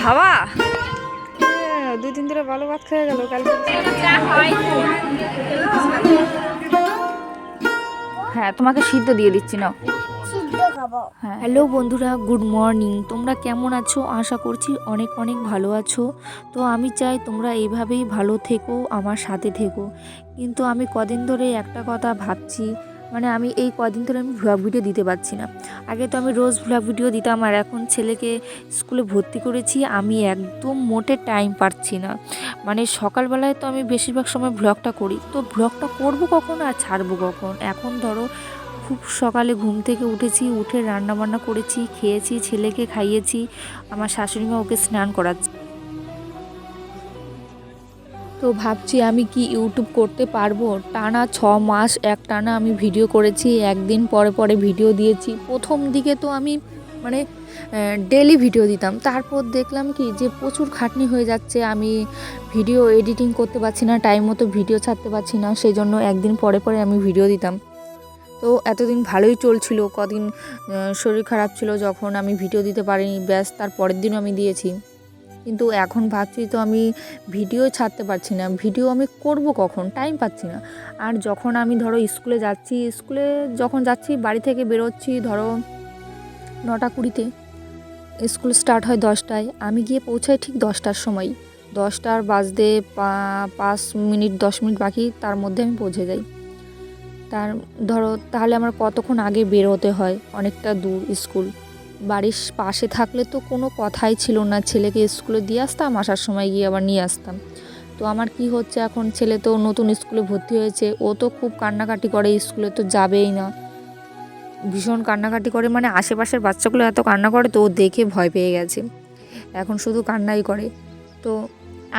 হাওয়া 2-3 দিনে ভালো ভাত খেয়ে গেল কালকে। হ্যাঁ তোমাকে সিদ্ধ দিয়ে দিচ্ছি না। হ্যাঁ হ্যালো বন্ধুরা, গুড মর্নিং। তোমরা কেমন আছো? আশা করছি অনেক অনেক ভালো আছো। তো আমি চাই তোমরা এইভাবেই ভালো থেকো, আমার সাথে থেকো। কিন্তু আমি কদিন ধরে একটা কথা ভাবছি, মানে আমি এই কদিন ধরে আমি ভ্লগ ভিডিও দিতে পারছি না। আগে তো আমি রোজ ভ্লগ ভিডিও দিতাম, আর এখন ছেলেকে স্কুলে ভর্তি করেছি, আমি একদম মোটে টাইম পাচ্ছি না। মানে সকালবেলায় তো আমি বেশিরভাগ সময় ভ্লগটা করি, তো ভ্লগটা করবো কখন আর ছাড়বো কখন? এখন ধরো খুব সকালে ঘুম থেকে উঠেছি, উঠে রান্না বান্না করেছি, খেয়েছি, ছেলেকে খাইয়েছি, আমার শাশুড়িমা ওকে স্নান করাচ্ছে। তো ভাবছি আমি কি ইউটিউব করতে পারবো? টানা 6 মাস এক টানা আমি ভিডিও করেছি, একদিন পরে পরে ভিডিও দিয়েছি। প্রথম দিকে তো আমি মানে ডেলি ভিডিও দিতাম, তারপর দেখলাম কি যে প্রচুর খাটনি হয়ে যাচ্ছে, আমি ভিডিও এডিটিং করতে পারছি না, টাইম মতো ভিডিও ছাড়তে পারছি না, সেই জন্য একদিন পরে পরে আমি ভিডিও দিতাম। তো এতদিন ভালোই চলছিল, কদিন শরীর খারাপ ছিল যখন আমি ভিডিও দিতে পারিনি, ব্যাস তার পরের দিনও আমি দিয়েছি। কিন্তু এখন ভাবছি তো আমি ভিডিও ছাড়তে পারছি না, ভিডিও আমি করব কখন? টাইম পাচ্ছি না। আর যখন আমি ধরো স্কুলে যাচ্ছি, স্কুলে যখন যাচ্ছি বাড়ি থেকে বেরোচ্ছি ধরো 9টা 20-তে, স্কুল স্টার্ট হয় 10টায়, আমি গিয়ে পৌঁছাই ঠিক 10টার সময়, 10টার বাজতে 5 মিনিট 10 মিনিট বাকি, তার মধ্যে আমি পৌঁছে যাই। তার ধরো তাহলে আমার কতক্ষণ আগে বের হতে হয়, অনেকটা দূর স্কুল। বাড়ির পাশে থাকলে তো কোনো কথাই ছিল না, ছেলেকে স্কুলে দিয়ে আসতাম, আসার সময় গিয়ে আবার নিয়ে আসতাম। তো আমার কি হচ্ছে, এখন ছেলে তো নতুন স্কুলে ভর্তি হয়েছে, ও তো খুব কান্নাকাটি করে, স্কুলে তো যাবেই না, ভীষণ কান্নাকাটি করে, মানে আশেপাশের বাচ্চাগুলো এত কান্না করে তো ও দেখে ভয় পেয়ে গেছে, এখন শুধু কান্নাই করে। তো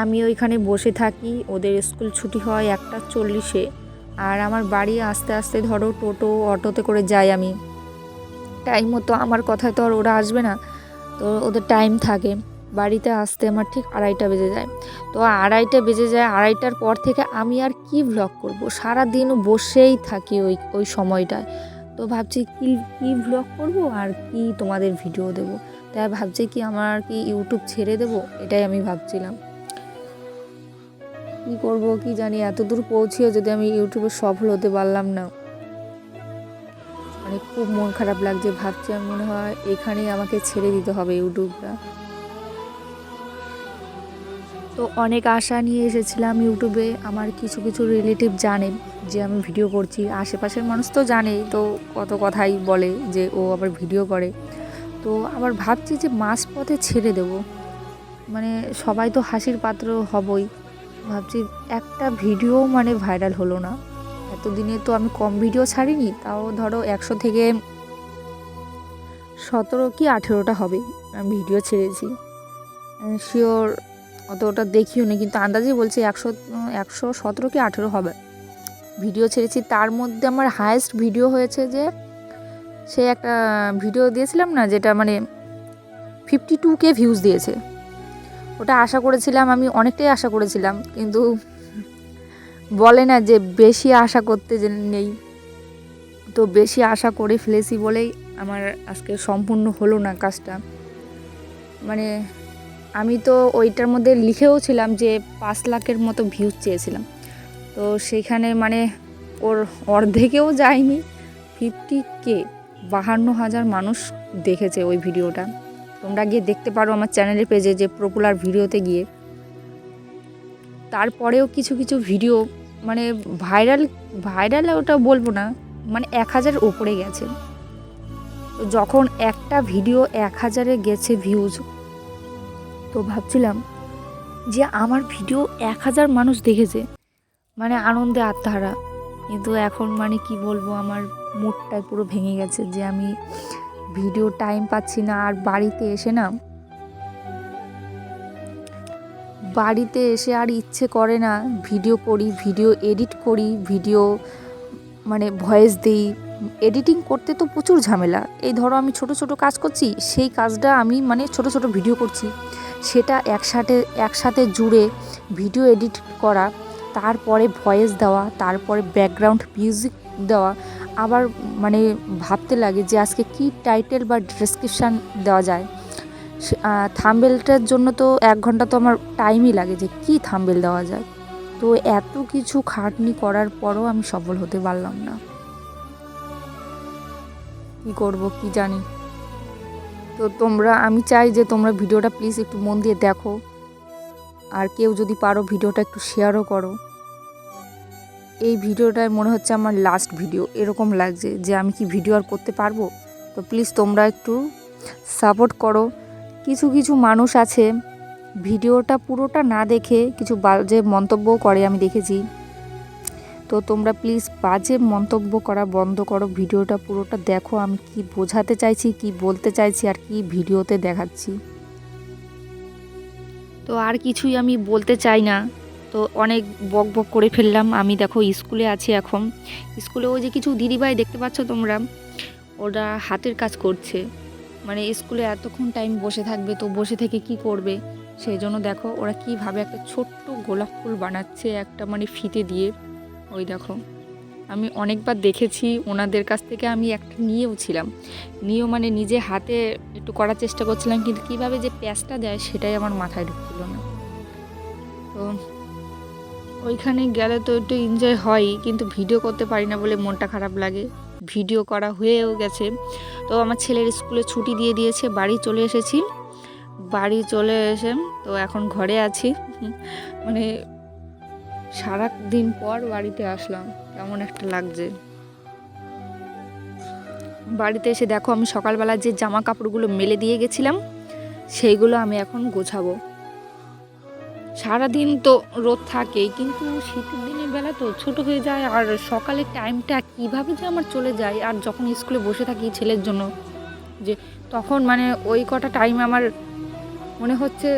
আমি ওইখানে বসে থাকি, ওদের স্কুল ছুটি হয় 1টা 40-এ, আর আমার বাড়ি আস্তে আস্তে ধরো টোটো অটোতে করে যাই আমি, টাইম মতো, আমার কথায় তো আর ওরা আসবে না, তো ওদের টাইম থাকে। বাড়িতে আসতে আমার ঠিক 2:30 বেজে যায়। তো 2:30 বেজে যায়, 2:30টার পর থেকে আমি আর কি ভ্লগ করব? সারাদিন বসেই থাকি ওই সময়টায়। তো ভাবছি কি ভ্লগ করব আর কি তোমাদের ভিডিও দেব। তাই ভাবছি কি আমার কি ইউটিউব ছেড়ে দেব, এটাই আমি ভাবছিলাম। কি করব কি জানি, এত দূর পৌঁছেও যদি আমি ইউটিউবে সফল হতে পারলাম না, মানে খুব মন খারাপ লাগছে। ভাবছি আমি মনে হয় এখানেই আমাকে ছেড়ে দিতে হবে ইউটিউবটা। তো অনেক আশা নিয়ে এসেছিলাম ইউটিউবে, আমার কিছু কিছু রিলেটিভ জানে যে আমি ভিডিও করছি, আশেপাশের মানুষ তো জানেই, তো কত কথাই বলে যে ও আবার ভিডিও করে। তো আবার ভাবছি যে মাঝপথে ছেড়ে দেব, মানে সবাই তো হাসির পাত্র হবই। ভাবছি একটা ভিডিও মানে ভাইরাল হলো না, এতদিনে তো আমি কম ভিডিও ছাড়িনি, তাও ধরো 100 থেকে 17 কি 18টা হবে আমি ভিডিও ছেড়েছি, শিওর অতটা দেখিও নি, কিন্তু আন্দাজে বলছি 117 কি 18 হবে ভিডিও ছেড়েছি। তার মধ্যে আমার হায়েস্ট ভিডিও হয়েছে যে সে একটা ভিডিও দিয়েছিলাম না, যেটা মানে 52K ভিউজ দিয়েছে। ওটা আশা করেছিলাম, আমি অনেকটাই আশা করেছিলাম, কিন্তু বলে না যে বেশি আশা করতে যে নেই, তো বেশি আশা করে ফেলেছি বলেই আমার আজকে সম্পূর্ণ হলো না কাজটা। মানে আমি তো ওইটার মধ্যে লিখেও ছিলাম যে 5 লাখের মতো ভিউজ চেয়েছিলাম, তো সেখানে মানে ওর অর্ধেকেও যায়নি। 50K, 52,000 মানুষ দেখেছে ওই ভিডিওটা। তোমরা গিয়ে দেখতে পারো আমার চ্যানেলের পেজে, যে পপুলার ভিডিওতে গিয়ে। তারপরেও কিছু কিছু ভিডিও মানে ভাইরাল ওটা বলবো না, মানে 1000 ওপরে গেছে। তো যখন একটা ভিডিও 1000-এ গেছে ভিউজ, তো ভাবছিলাম যে আমার ভিডিও 1000 মানুষ দেখেছে, মানে আনন্দে আত্মহারা। কিন্তু এখন মানে কি বলবো, আমার মুডটাই পুরো ভেঙে গেছে যে আমি ভিডিও টাইম পাচ্ছি না। আর বাড়িতে এসে আর ইচ্ছে করে না ভিডিও করি, ভিডিও এডিট করি, ভিডিও মানে ভয়েস দিই। এডিটিং করতে তো প্রচুর ঝামেলা, এই ধরো আমি ছোট ছোট কাজ করছি, সেই কাজটা আমি মানে ছোট ছোট ভিডিও করছি, সেটা একসাথে জুড়ে ভিডিও এডিট করা, তারপরে ভয়েস দেওয়া, তারপরে ব্যাকগ্রাউন্ড মিউজিক দেওয়া, আবার মানে ভাবতে লাগে যে আজকে কি টাইটেল বা ডেসক্রিপশান দেওয়া যায়, থাম্বনেলটার জন্য তো 1 ঘন্টা তো আমার টাইমই লাগে যে কি থাম্বনেল দেওয়া যায়। তো এত কিছু খাটনি করার পরও আমি সফল হতে পারলাম না, কি করব কি জানি। তো আমি চাই যে তোমরা ভিডিওটা প্লিজ একটু মন দিয়ে দেখো, আর কেউ যদি পারো ভিডিওটা একটু শেয়ারও করো। এই ভিডিওটায় মনে হচ্ছে আমার লাস্ট ভিডিও এরকম লাগছে যে আমি কি ভিডিও আর করতে পারবো। তো প্লিজ তোমরা একটু সাপোর্ট করো। কিছু কিছু মানুষ আছে ভিডিওটা পুরোটা না দেখে কিছু বাজে মন্তব্যও করে, আমি দেখেছি। তো তোমরা প্লিজ বাজে মন্তব্য করা বন্ধ করো, ভিডিওটা পুরোটা দেখো আমি কি বোঝাতে চাইছি, কি বলতে চাইছি, আর কি ভিডিওতে দেখাচ্ছি। তো আর কিছুই আমি বলতে চাই না। তো অনেক বক বক করে ফেললাম। আমি দেখো স্কুলে আছি এখন। স্কুলে ওই যে কিছু দিদিভাই দেখতে পাচ্ছ তোমরা, ওরা হাতের কাজ করছে। মানে স্কুলে এতক্ষণ টাইম বসে থাকবে, তো বসে থেকে কি করবে, সেই জন্য দেখো ওরা কিভাবে একটা ছোট্ট গোলাপ ফুল বানাচ্ছে একটা মানে ফিতে দিয়ে। ওই দেখো আমি অনেকবার দেখেছি ওনাদের কাছ থেকে, আমি একটা নিয়েও মানে নিজে হাতে একটু করার চেষ্টা করছিলাম, কিন্তু কিভাবে যে প্যাঁচটা দেয় সেটাই আমার মাথায় ঢুকছিল না। তো ওইখানে গেলে তো একটু এনজয় হয়, কিন্তু ভিডিও করতে পারি না বলে মনটা খারাপ লাগে। ভিডিও করা হয়েও গেছে। তো আমার ছেলের স্কুলে ছুটি দিয়ে দিয়েছে, বাড়ি চলে এসেছি। বাড়ি চলে এসে তো এখন ঘরে আছি। মানে সারা দিন পর বাড়িতে আসলাম, কেমন একটা লাগছে। বাড়িতে এসে দেখো আমি সকালবেলা যে জামা কাপড়গুলো মেলে দিয়ে গেছিলাম সেইগুলো আমি এখন গোছাবো। সারাদিন তো রোদ থাকেই, কিন্তু শীতের দিনের বেলা তো ছোট হয়ে যায়, আর সকালের টাইমটা কিভাবে যে আমার চলে যায়। আর যখন স্কুলে বসে থাকি ছেলের জন্য, যে তখন মানে ওই কটা টাইম আমার মনে হচ্ছে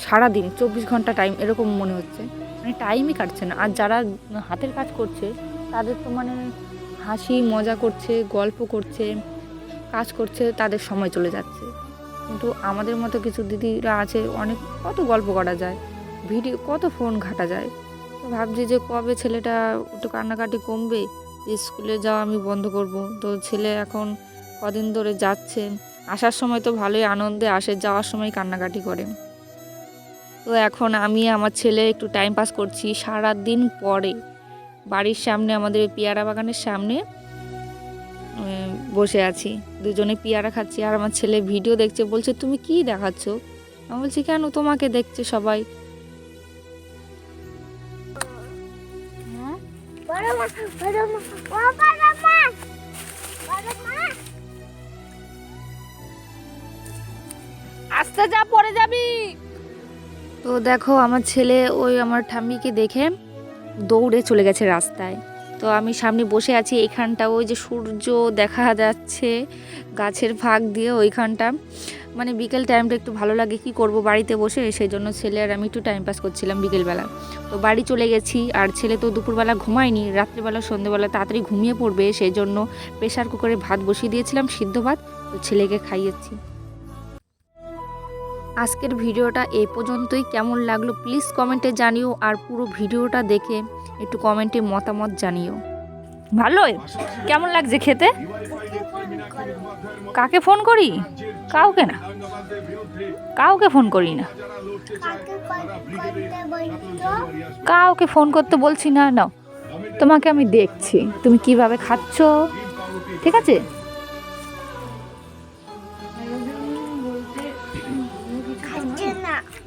সারাদিন 24 ঘন্টা টাইম এরকম মনে হচ্ছে, মানে টাইমই কাটছে না। আর যারা হাতের কাজ করছে তাদের তো মানে হাসি মজা করছে, গল্প করছে, কাজ করছে, তাদের সময় চলে যাচ্ছে। কিন্তু আমাদের মতো কিছু দিদিরা আছে, অনেক কত গল্প করা যায়, ভিডিও কত ফোন ঘাটা যায়। তো ভাবছি যে কবে ছেলেটা একটু কান্নাকাটি কমবে, স্কুলে যাওয়া আমি বন্ধ করব। তো ছেলে এখন কদিন ধরে যাচ্ছে, আসার সময় তো ভালোই আনন্দে আসে, যাওয়ার সময় কান্নাকাটি করে। তো এখন আমি আমার ছেলে একটু টাইম পাস করছি সারা দিন পরে। বাড়ির সামনে আমাদের পেয়ারা বাগানের সামনে বসে আছি, দুজনে পেয়ারা খাচ্ছি, আর আমার ছেলে ভিডিও দেখছে। বলছে তুমি কি দেখাচ্ছ? আমি বলছি কেন, তোমাকে দেখছে সবাই। আস্তে যা, পড়ে যাবি। তো দেখো আমার ছেলে ওই আমার ঠাম্মিকে দেখে দৌড়ে চলে গেছে রাস্তায়। তো আমি সামনে বসে আছি, এইখানটা ওই যে সূর্য দেখা যাচ্ছে গাছের ফাঁক দিয়ে, ওইখানটা মানে বিকেল টাইমটা একটু ভালো লাগে, কি করব বাড়িতে বসে, সেই জন্য ছেলে আর আমি একটু টাইম পাস করছিলাম বিকেলবেলা। তো বাড়ি চলে গেছি, আর ছেলে তো দুপুরবেলা ঘুমায়নি, রাত্রিবেলা সন্ধ্যেবেলা তাড়াতাড়ি ঘুমিয়ে পড়বে, সেই জন্য প্রেশার কুকারে ভাত বসিয়ে দিয়েছিলাম, সিদ্ধ ভাত। তো ছেলেকে খাইয়েছি। আজকের ভিডিওটা এই পর্যন্তই। কেমন লাগলো প্লিজ কমেন্টে জানিও, আর পুরো ভিডিওটা দেখে একটু কমেন্টে মতামত জানিও। ভালোই কেমন লাগছে খেতে? কাকে ফোন করি? কাউকে না, কাউকে ফোন করি না, কাউকে ফোন করতে বলছি না। নাও, তোমাকে আমি দেখছি তুমি কিভাবে খাচ্ছ, ঠিক আছে?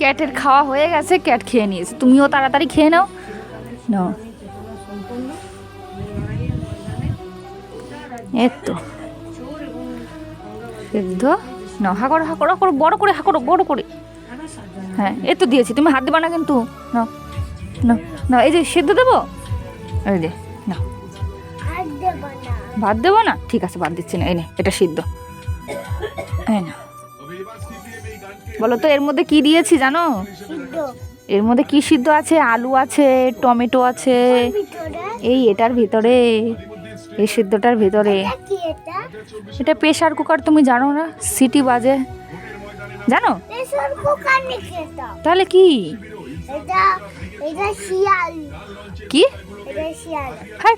ক্যাটের খাওয়া হয়ে গেছে, ক্যাট খেয়ে নিয়েছে, তুমিও তাড়াতাড়ি খেয়ে নাও। নাও, এই তো সিদ্ধ। নাও, হাঁকড়ো হাঁকড়ো হাঁকড়ো, বড় করে হাঁকড়ো, বড় করে। হ্যাঁ, এই তো দিয়েছি, তুমি হাত দেবা না কিন্তু। নাও নাও নাও, এই যে সিদ্ধ দেবো, এই যে নাও। ভাত দেবো না, ঠিক আছে ভাত দিচ্ছি না, এই নে এটা সিদ্ধ। এই না, বলো তো এর মধ্যে কি দিয়েছি জানো? এর মধ্যে কি সিদ্ধ আছে? আলু আছে, টমেটো আছে, এই এটার ভিতরে, এই সিদ্ধটার ভিতরে। এটা প্রেশার কুকার, তুমি জানো না? সিটি বাজে, জানো? তাহলে কি? কি? হ্যাঁ।